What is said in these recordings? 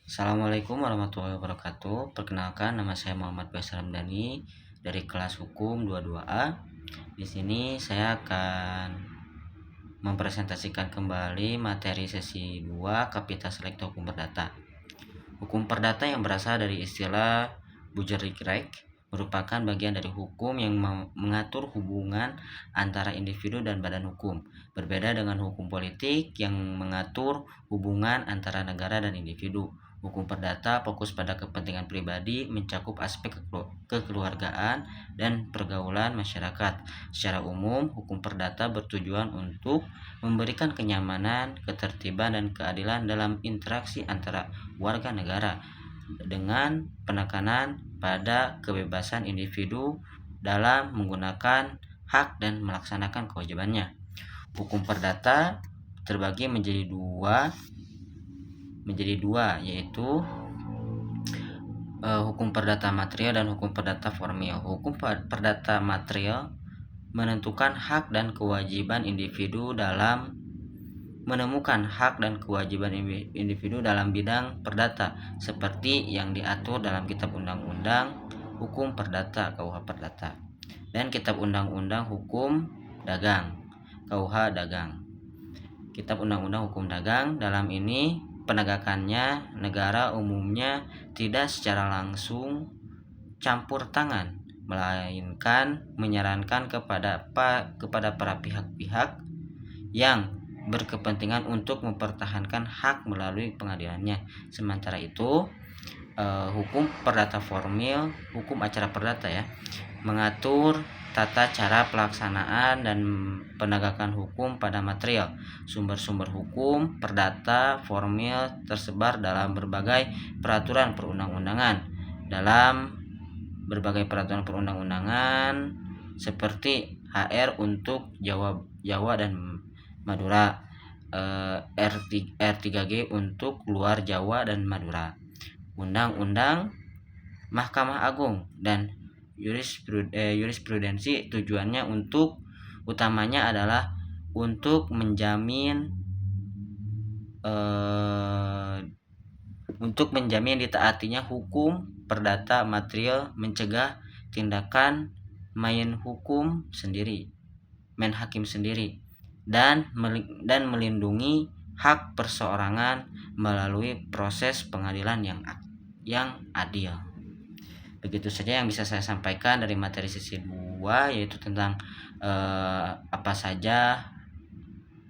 Assalamualaikum warahmatullahi wabarakatuh. Perkenalkan, nama saya Muhammad Faisal Ramdhani dari kelas hukum 22A. Di sini saya akan mempresentasikan kembali materi sesi 2 Kapital Selekta Hukum Perdata. Hukum perdata yang berasal dari istilah Bujarrikrek merupakan bagian dari hukum yang mengatur hubungan antara individu dan badan hukum. Berbeda dengan hukum politik yang mengatur hubungan antara negara dan individu. Hukum perdata fokus pada kepentingan pribadi, mencakup aspek kekeluargaan dan pergaulan masyarakat. Secara umum, hukum perdata bertujuan untuk memberikan kenyamanan, ketertiban, dan keadilan dalam interaksi antara warga negara dengan penekanan pada kebebasan individu dalam menggunakan hak dan melaksanakan kewajibannya. Hukum perdata terbagi menjadi dua, yaitu hukum perdata material dan hukum perdata formil. Hukum perdata material menentukan hak dan kewajiban individu dalam menemukan hak dan kewajiban individu dalam bidang perdata seperti yang diatur dalam Kitab Undang-Undang Hukum Perdata (KUH Perdata) dan Kitab Undang-Undang Hukum Dagang (KUH Dagang). Kitab Undang-Undang Hukum Dagang, dalam ini penegakannya negara umumnya tidak secara langsung campur tangan, melainkan menyarankan kepada para pihak-pihak yang berkepentingan untuk mempertahankan hak melalui pengadilannya. Sementara itu, hukum perdata formil, hukum acara perdata mengatur tata cara pelaksanaan dan penegakan hukum pada material. Sumber-sumber hukum perdata formil tersebar dalam berbagai peraturan perundang-undangan. Seperti HR untuk Jawa dan Madura, R3G untuk luar Jawa dan Madura, Undang-Undang Mahkamah Agung dan jurisprudensi. Tujuannya utamanya adalah untuk menjamin ditaatinya hukum perdata material, mencegah tindakan main hakim sendiri, dan melindungi hak perseorangan melalui proses pengadilan yang adil. Begitu saja yang bisa saya sampaikan dari materi sesi 2, yaitu tentang apa saja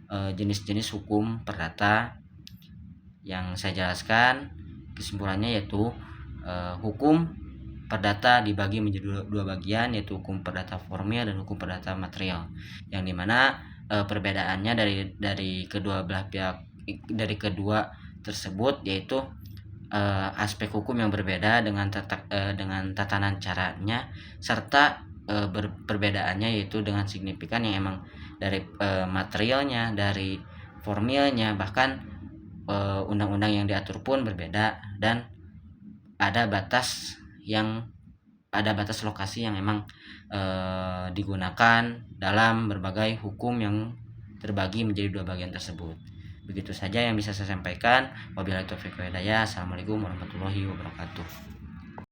jenis-jenis hukum perdata yang saya jelaskan. Kesimpulannya yaitu hukum perdata dibagi menjadi dua bagian, yaitu hukum perdata formil dan hukum perdata material, yang dimana perbedaannya dari kedua belah pihak, dari kedua tersebut, yaitu aspek hukum yang berbeda dengan tatanan caranya, serta perbedaannya yaitu dengan signifikan yang emang dari materialnya, dari formilnya, bahkan undang-undang yang diatur pun berbeda, dan ada batas lokasi yang memang digunakan dalam berbagai hukum yang terbagi menjadi dua bagian tersebut. Begitu saja yang bisa saya sampaikan. Wabillahi taufiq wal hidayah. Assalamualaikum warahmatullahi wabarakatuh.